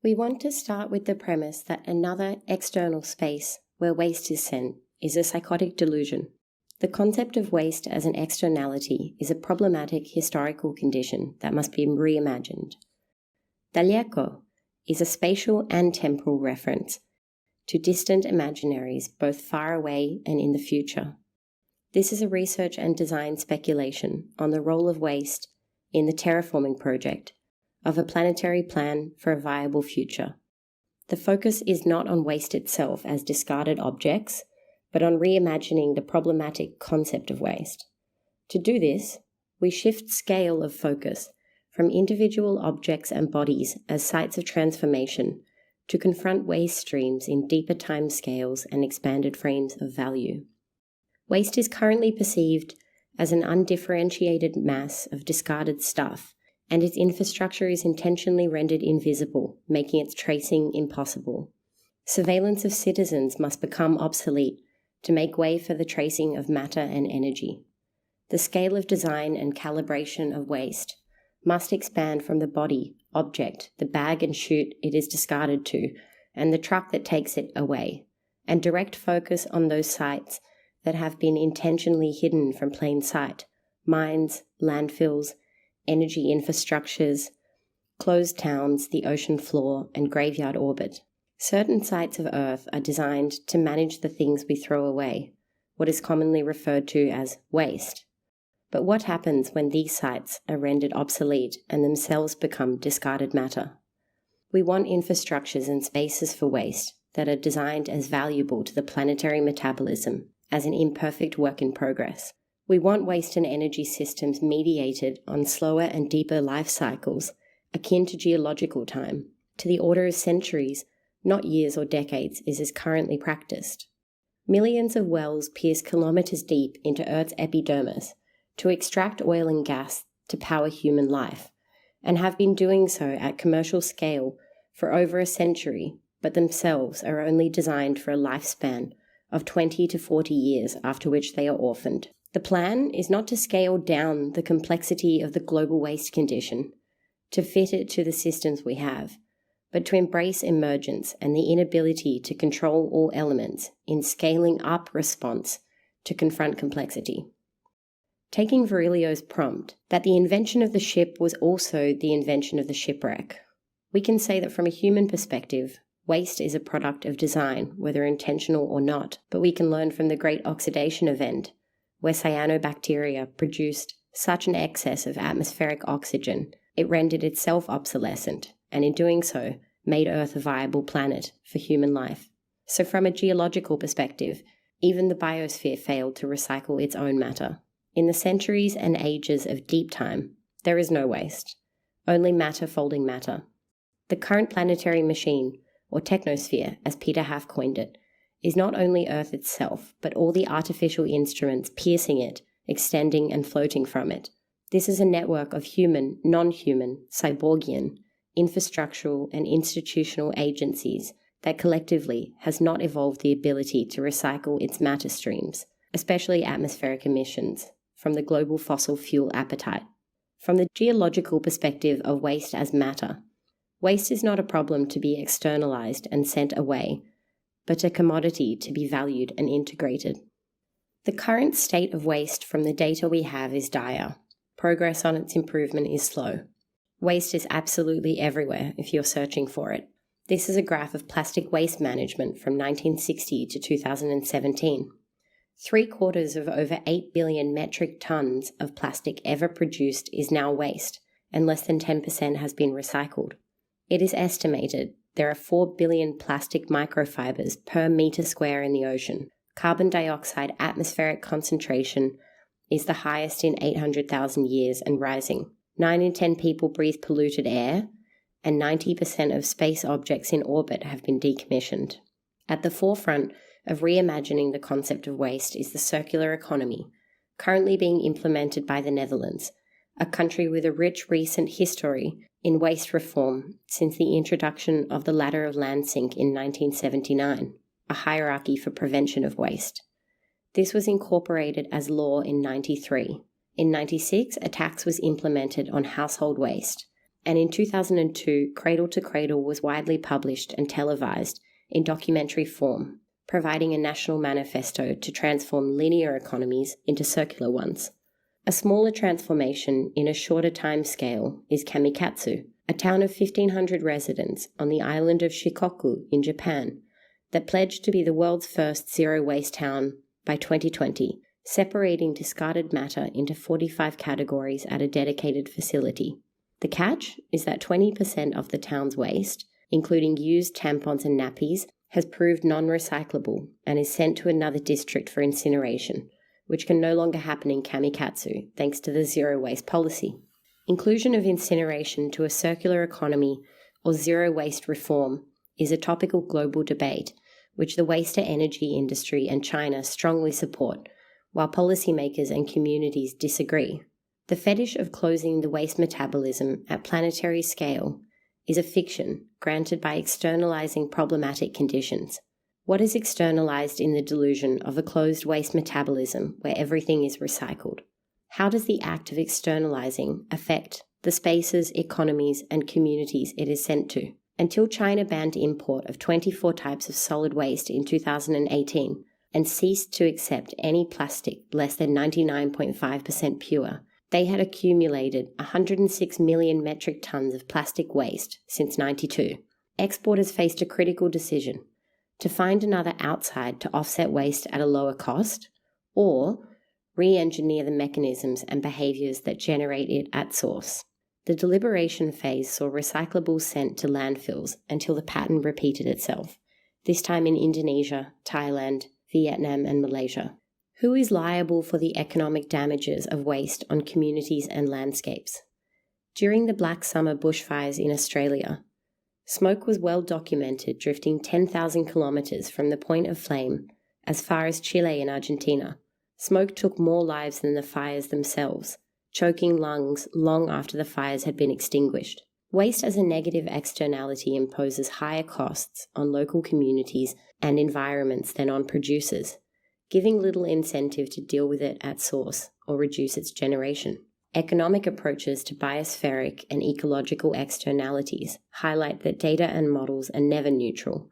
We want to start with the premise that another external space where waste is sent is a psychotic delusion. The concept of waste as an externality is a problematic historical condition that must be reimagined. Daleko is a spatial and temporal reference to distant imaginaries both far away and in the future. This is a research and design speculation on the role of waste in the terraforming project of a planetary plan for a viable future. The focus is not on waste itself as discarded objects, but on reimagining the problematic concept of waste. To do this, we shift scale of focus from individual objects and bodies as sites of transformation to confront waste streams in deeper time scales and expanded frames of value. Waste is currently perceived as an undifferentiated mass of discarded stuff, and its infrastructure is intentionally rendered invisible, making its tracing impossible. Surveillance of citizens must become obsolete to make way for the tracing of matter and energy. The scale of design and calibration of waste must expand from the body, object, the bag and chute it is discarded to, and the truck that takes it away, and direct focus on those sites that have been intentionally hidden from plain sight: mines, landfills, energy infrastructures, closed towns, the ocean floor, and graveyard orbit. Certain sites of Earth are designed to manage the things we throw away, what is commonly referred to as waste. But what happens when these sites are rendered obsolete and themselves become discarded matter? We want infrastructures and spaces for waste that are designed as valuable to the planetary metabolism as an imperfect work in progress. We want waste and energy systems mediated on slower and deeper life cycles akin to geological time, to the order of centuries, not years or decades, as is currently practiced. Millions of wells pierce kilometers deep into Earth's epidermis to extract oil and gas to power human life, and have been doing so at commercial scale for over a century, but themselves are only designed for a lifespan of 20 to 40 years, after which they are orphaned. The plan is not to scale down the complexity of the global waste condition, to fit it to the systems we have, but to embrace emergence and the inability to control all elements in scaling up response to confront complexity. Taking Virilio's prompt that the invention of the ship was also the invention of the shipwreck, we can say that from a human perspective, waste is a product of design, whether intentional or not, but we can learn from the Great Oxidation Event, where cyanobacteria produced such an excess of atmospheric oxygen, it rendered itself obsolescent, and in doing so, made Earth a viable planet for human life. So from a geological perspective, even the biosphere failed to recycle its own matter. In the centuries and ages of deep time, there is no waste, only matter folding matter. The current planetary machine, or technosphere, as Peter Haff coined it, is not only Earth itself, but all the artificial instruments piercing it, extending and floating from it. This is a network of human, non-human, cyborgian, infrastructural and institutional agencies that collectively has not evolved the ability to recycle its matter streams, especially atmospheric emissions, from the global fossil fuel appetite. From the geological perspective of waste as matter, waste is not a problem to be externalized and sent away, but a commodity to be valued and integrated. The current state of waste from the data we have is dire. Progress on its improvement is slow. Waste is absolutely everywhere if you're searching for it. This is a graph of plastic waste management from 1960 to 2017. 3/4 of over 8 billion metric tons of plastic ever produced is now waste, and less than 10% has been recycled. It is estimated there are 4 billion plastic microfibers per meter square in the ocean. Carbon dioxide atmospheric concentration is the highest in 800,000 years and rising. 9 in 10 people breathe polluted air, and 90% of space objects in orbit have been decommissioned. At the forefront of reimagining the concept of waste is the circular economy, currently being implemented by the Netherlands, a country with a rich recent history in waste reform since the introduction of the ladder of Lansing in 1979, a hierarchy for prevention of waste. This was incorporated as law in 93. In 96, a tax was implemented on household waste. and in 2002, Cradle to Cradle was widely published and televised in documentary form, providing a national manifesto to transform linear economies into circular ones. A smaller transformation in a shorter time scale is Kamikatsu, a town of 1,500 residents on the island of Shikoku in Japan that pledged to be the world's first zero-waste town by 2020, separating discarded matter into 45 categories at a dedicated facility. The catch is that 20% of the town's waste, including used tampons and nappies, has proved non-recyclable and is sent to another district for incineration, which can no longer happen in Kamikatsu thanks to the zero-waste policy. Inclusion of incineration to a circular economy or zero-waste reform is a topical global debate, which the waste-to-energy industry and China strongly support, while policymakers and communities disagree. The fetish of closing the waste metabolism at planetary scale is a fiction granted by externalizing problematic conditions. What is externalized in the delusion of a closed waste metabolism where everything is recycled? How does the act of externalizing affect the spaces, economies, and communities it is sent to? Until China banned import of 24 types of solid waste in 2018 and ceased to accept any plastic less than 99.5% pure, they had accumulated 106 million metric tons of plastic waste since 1992. Exporters faced a critical decision: to find another outside to offset waste at a lower cost, or re-engineer the mechanisms and behaviours that generate it at source. The deliberation phase saw recyclables sent to landfills until the pattern repeated itself, this time in Indonesia, Thailand, Vietnam and Malaysia. Who is liable for the economic damages of waste on communities and landscapes? During the Black Summer bushfires in Australia, smoke was well documented drifting 10,000 kilometres from the point of flame as far as Chile and Argentina. Smoke took more lives than the fires themselves, choking lungs long after the fires had been extinguished. Waste as a negative externality imposes higher costs on local communities and environments than on producers, giving little incentive to deal with it at source or reduce its generation. Economic approaches to biospheric and ecological externalities highlight that data and models are never neutral,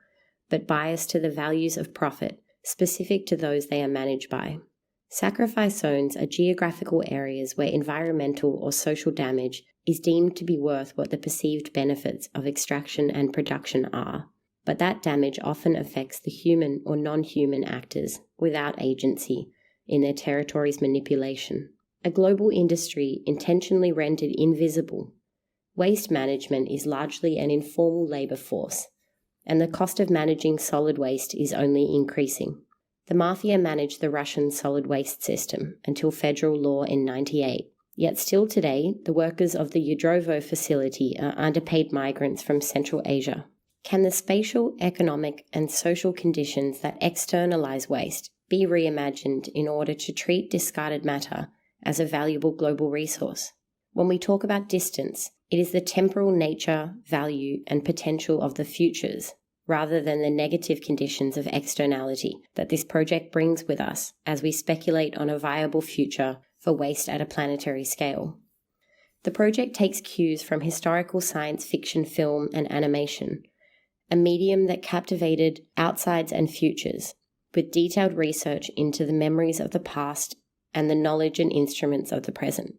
but biased to the values of profit specific to those they are managed by. Sacrifice zones are geographical areas where environmental or social damage is deemed to be worth what the perceived benefits of extraction and production are, but that damage often affects the human or non-human actors without agency in their territory's manipulation. A global industry intentionally rendered invisible. Waste management is largely an informal labour force, and the cost of managing solid waste is only increasing. The mafia managed the Russian solid waste system until federal law in 1998. Yet still today, the workers of the Yudrovo facility are underpaid migrants from Central Asia. Can the spatial, economic, and social conditions that externalize waste be reimagined in order to treat discarded matter as a valuable global resource? When we talk about distance, it is the temporal nature, value, and potential of the futures, rather than the negative conditions of externality that this project brings with us as we speculate on a viable future for waste at a planetary scale. The project takes cues from historical science fiction film and animation, a medium that captivated outsides and futures, with detailed research into the memories of the past and the knowledge and instruments of the present.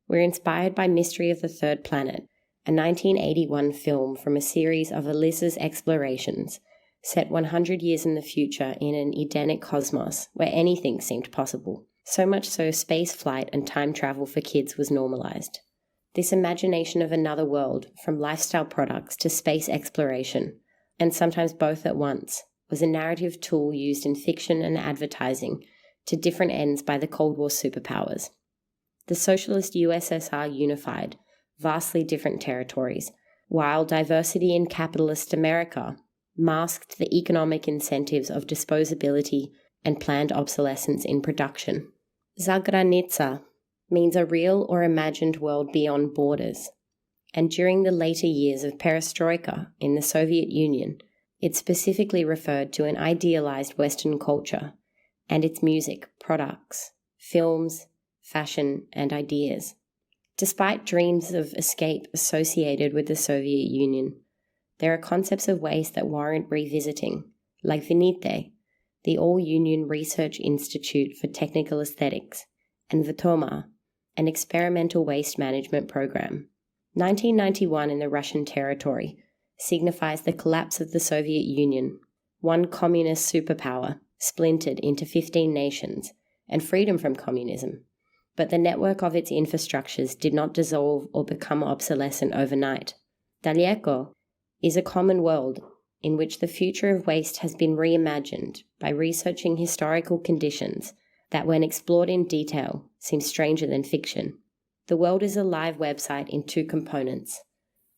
We're inspired by Mystery of the Third Planet, a 1981 film from a series of Alyssa's explorations, set 100 years in the future in an Edenic cosmos where anything seemed possible, so much so space flight and time travel for kids was normalized. This imagination of another world, from lifestyle products to space exploration, and sometimes both at once, was a narrative tool used in fiction and advertising to different ends by the Cold War superpowers. The socialist USSR unified vastly different territories, while diversity in capitalist America masked the economic incentives of disposability and planned obsolescence in production. Zagranica means a real or imagined world beyond borders, and during the later years of perestroika in the Soviet Union, it specifically referred to an idealized Western culture and its music, products, films, fashion, and ideas. Despite dreams of escape associated with the Soviet Union, there are concepts of waste that warrant revisiting, like Vinite, the All-Union Research Institute for Technical Aesthetics, and Vtoma, an experimental waste management program. 1991 in the Russian territory signifies the collapse of the Soviet Union, one communist superpower splintered into 15 nations, and freedom from communism. But the network of its infrastructures did not dissolve or become obsolescent overnight. Daleko is a common world in which the future of waste has been reimagined by researching historical conditions that, when explored in detail, seem stranger than fiction. The world is a live website in two components.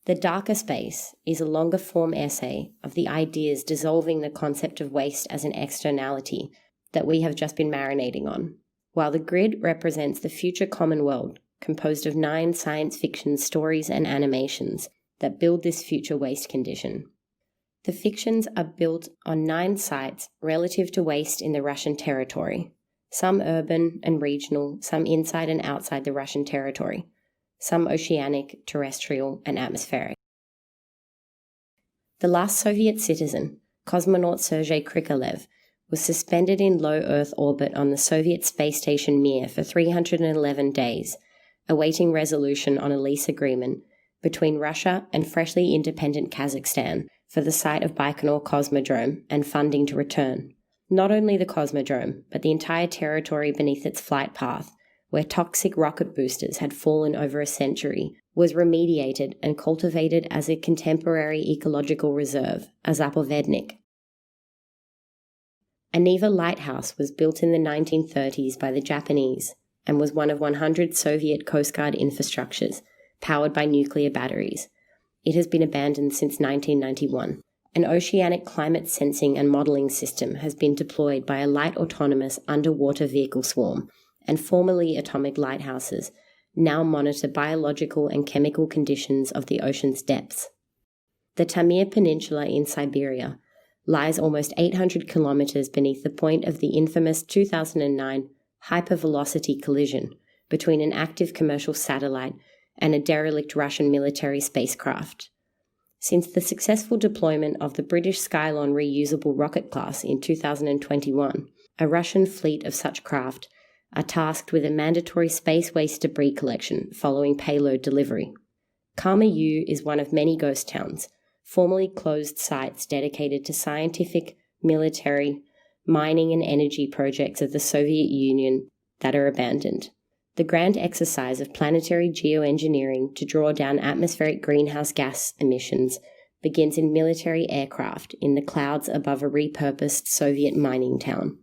The darker space is a longer form essay of the ideas dissolving the concept of waste as an externality that we have just been marinating on, while the grid represents the future common world composed of 9 science fiction stories and animations that build this future waste condition. The fictions are built on 9 sites relative to waste in the Russian territory, some urban and regional, some inside and outside the Russian territory, some oceanic, terrestrial, and atmospheric. The last Soviet citizen, cosmonaut Sergei Krikalev, was suspended in low Earth orbit on the Soviet space station Mir for 311 days, awaiting resolution on a lease agreement between Russia and freshly independent Kazakhstan for the site of Baikonur Cosmodrome and funding to return. Not only the Cosmodrome, but the entire territory beneath its flight path, where toxic rocket boosters had fallen over a century, was remediated and cultivated as a contemporary ecological reserve, a zapovednik. A Neva lighthouse was built in the 1930s by the Japanese and was one of 100 Soviet Coast Guard infrastructures powered by nuclear batteries. It has been abandoned since 1991. An oceanic climate sensing and modelling system has been deployed by a light autonomous underwater vehicle swarm, and formerly atomic lighthouses now monitor biological and chemical conditions of the ocean's depths. The Taimyr Peninsula in Siberia lies almost 800 kilometers beneath the point of the infamous 2009 hypervelocity collision between an active commercial satellite and a derelict Russian military spacecraft. Since the successful deployment of the British Skylon reusable rocket class in 2021, a Russian fleet of such craft are tasked with a mandatory space waste debris collection following payload delivery. Karma-U is one of many ghost towns, formerly closed sites dedicated to scientific, military, mining and energy projects of the Soviet Union that are abandoned. The grand exercise of planetary geoengineering to draw down atmospheric greenhouse gas emissions begins in military aircraft in the clouds above a repurposed Soviet mining town.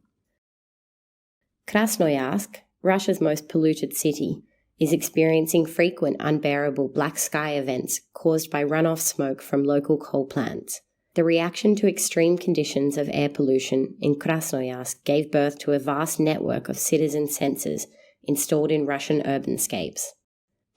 Krasnoyarsk, Russia's most polluted city, is experiencing frequent unbearable black sky events caused by runoff smoke from local coal plants. The reaction to extreme conditions of air pollution in Krasnoyarsk gave birth to a vast network of citizen sensors installed in Russian urbanscapes.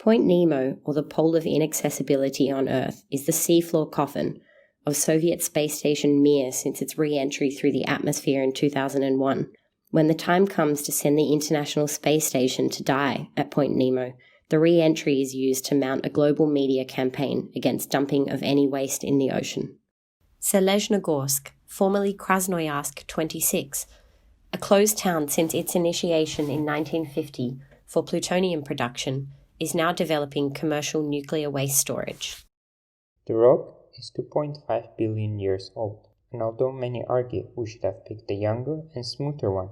Point Nemo, or the pole of inaccessibility on Earth, is the seafloor coffin of Soviet space station Mir since its re-entry through the atmosphere in 2001. When the time comes to send the International Space Station to die at Point Nemo, the re-entry is used to mount a global media campaign against dumping of any waste in the ocean. Selezhnogorsk, formerly Krasnoyarsk 26, a closed town since its initiation in 1950 for plutonium production, is now developing commercial nuclear waste storage. The rock is 2.5 billion years old, and although many argue we should have picked a younger and smoother one,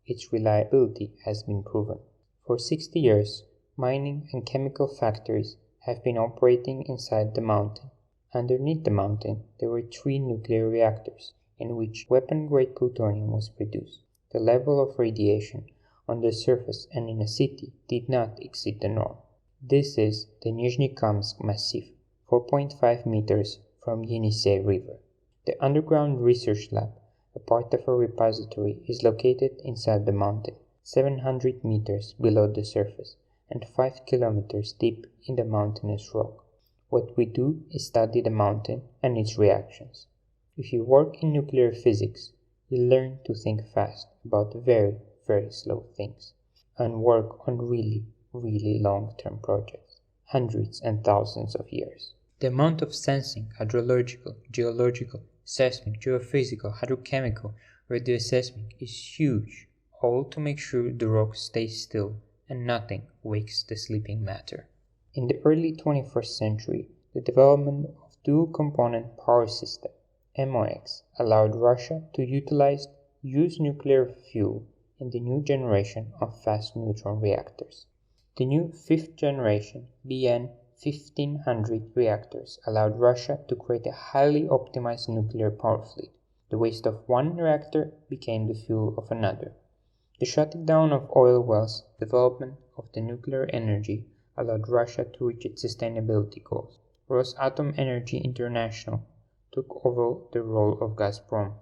its reliability has been proven. For 60 years, mining and chemical factories have been operating inside the mountain. Underneath the mountain, there were 3 nuclear reactors in which weapon-grade plutonium was produced. The level of radiation on the surface and in a city did not exceed the norm. This is the Nizhnekamsk Massif, 4.5 meters from Yenisei River. The underground research lab, a part of a repository, is located inside the mountain, 700 meters below the surface and 5 kilometers deep in the mountainous rock. What we do is study the mountain and its reactions. If you work in nuclear physics, you learn to think fast about very, very slow things and work on really long-term projects. hundreds and thousands of years. The amount of sensing, hydrological, geological, seismic, geophysical, hydrochemical, radioseismic is huge, all to make sure the rock stays still and nothing wakes the sleeping matter. In the early 21st century, the development of dual-component power system (MOX) allowed Russia to use nuclear fuel in the new generation of fast neutron reactors. The new fifth generation BN 1500 reactors allowed Russia to create a highly optimized nuclear power fleet. The waste of one reactor became the fuel of another. The shutting down of oil wells, development of the nuclear energy allowed Russia to reach its sustainability goals. Rosatom Energy International took over the role of Gazprom.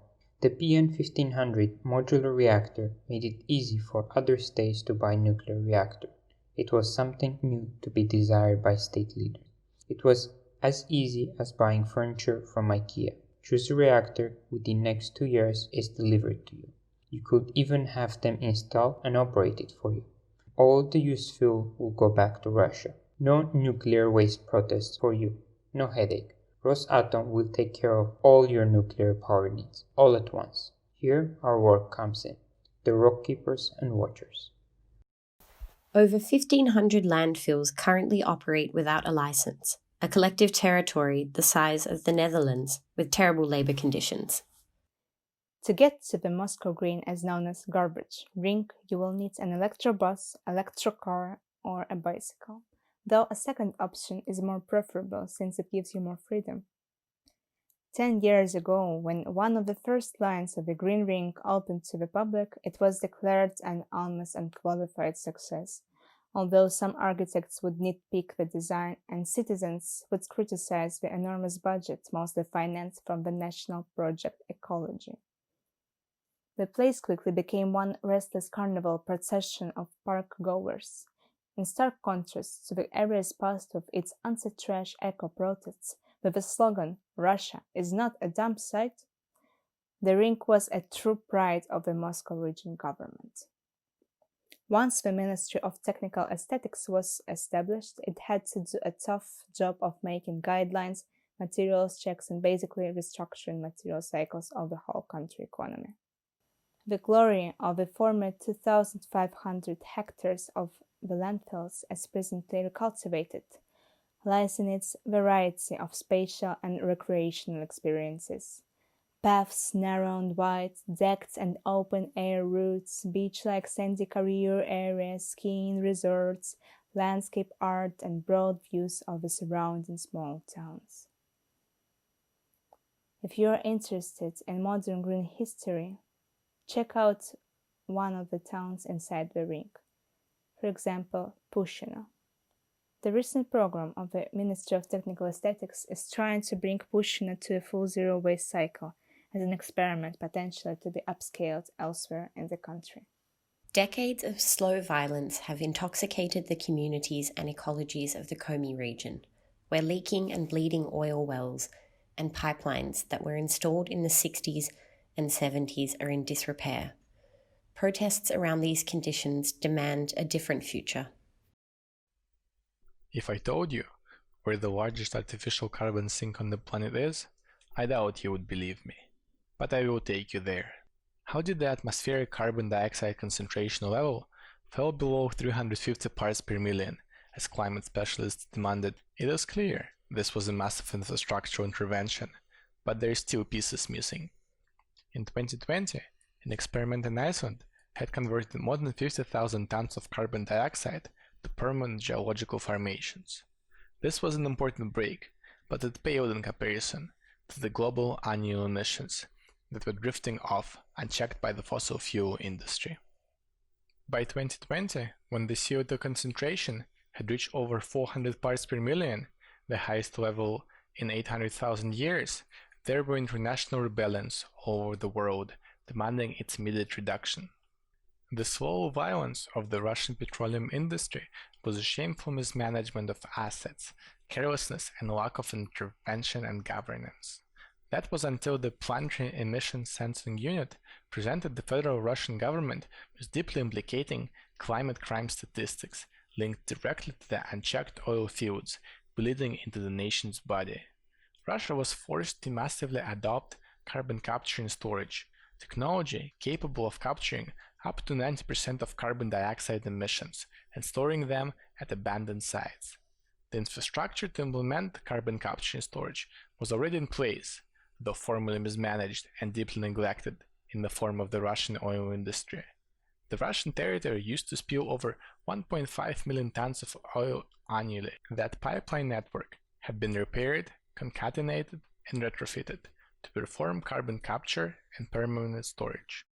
The BN 1500 modular reactor made it easy for other states to buy nuclear reactors. It was something new to be desired by state leaders. It was as easy as buying furniture from IKEA. Choose a reactor, within next 2 years it's delivered to you. You could even have them install and operate it for you. All the used fuel will go back to Russia. No nuclear waste protests for you. No headache. Rosatom will take care of all your nuclear power needs, all at once. Here our work comes in. The rock keepers and watchers. Over 1,500 landfills currently operate without a license, a collective territory the size of the Netherlands, with terrible labor conditions. To get to the Moscow Green, as known as garbage rink, you will need an electrobus, electrocar, or a bicycle, though a second option is more preferable since it gives you more freedom. 10 years ago, when one of the first lines of the Green Ring opened to the public, it was declared an almost unqualified success, although some architects would nitpick the design and citizens would criticize the enormous budget mostly financed from the national project Ecology. The place quickly became one restless carnival procession of park-goers. In stark contrast to the area's past of its unsaid trash eco-protests, with the slogan, "Russia is not a dump site," the rink was a true pride of the Moscow region government. Once the Ministry of Technical Aesthetics was established, it had to do a tough job of making guidelines, materials checks, and basically restructuring material cycles of the whole country economy. The glory of the former 2,500 hectares of the landfills, as presently cultivated, lies in its variety of spatial and recreational experiences. Paths narrow and wide, decked and open-air routes, beach-like sandy career areas, skiing resorts, landscape art, and broad views of the surrounding small towns. If you are interested in modern green history, check out one of the towns inside the ring. For example, Pushchino. The recent program of the Ministry of Technical Aesthetics is trying to bring Pushchino to a full zero waste cycle as an experiment potentially to be upscaled elsewhere in the country. Decades of slow violence have intoxicated the communities and ecologies of the Komi region, where leaking and bleeding oil wells and pipelines that were installed in the 60s and 70s are in disrepair. Protests around these conditions demand a different future. If I told you where the largest artificial carbon sink on the planet is, I doubt you would believe me. But I will take you there. How did the atmospheric carbon dioxide concentration level fall below 350 parts per million, as climate specialists demanded? It is clear this was a massive infrastructural intervention, but there are still pieces missing. In 2020, an experiment in Iceland had converted more than 50,000 tons of carbon dioxide to permanent geological formations. This was an important break, but it paled in comparison to the global annual emissions that were drifting off unchecked by the fossil fuel industry. By 2020, when the CO2 concentration had reached over 400 parts per million, the highest level in 800,000 years, there were international rebellions all over the world demanding its immediate reduction. The slow violence of the Russian petroleum industry was a shameful mismanagement of assets, carelessness, and lack of intervention and governance. That was until the Planetary Emission Sensing Unit presented the federal Russian government with deeply implicating climate crime statistics, linked directly to the unchecked oil fields bleeding into the nation's body. Russia was forced to massively adopt carbon capture and storage, technology capable of capturing up to 90% of carbon dioxide emissions and storing them at abandoned sites. The infrastructure to implement carbon capture and storage was already in place, though formally mismanaged and deeply neglected in the form of the Russian oil industry. The Russian territory used to spill over 1.5 million tons of oil annually. That pipeline network had been repaired, concatenated, and retrofitted to perform carbon capture and permanent storage.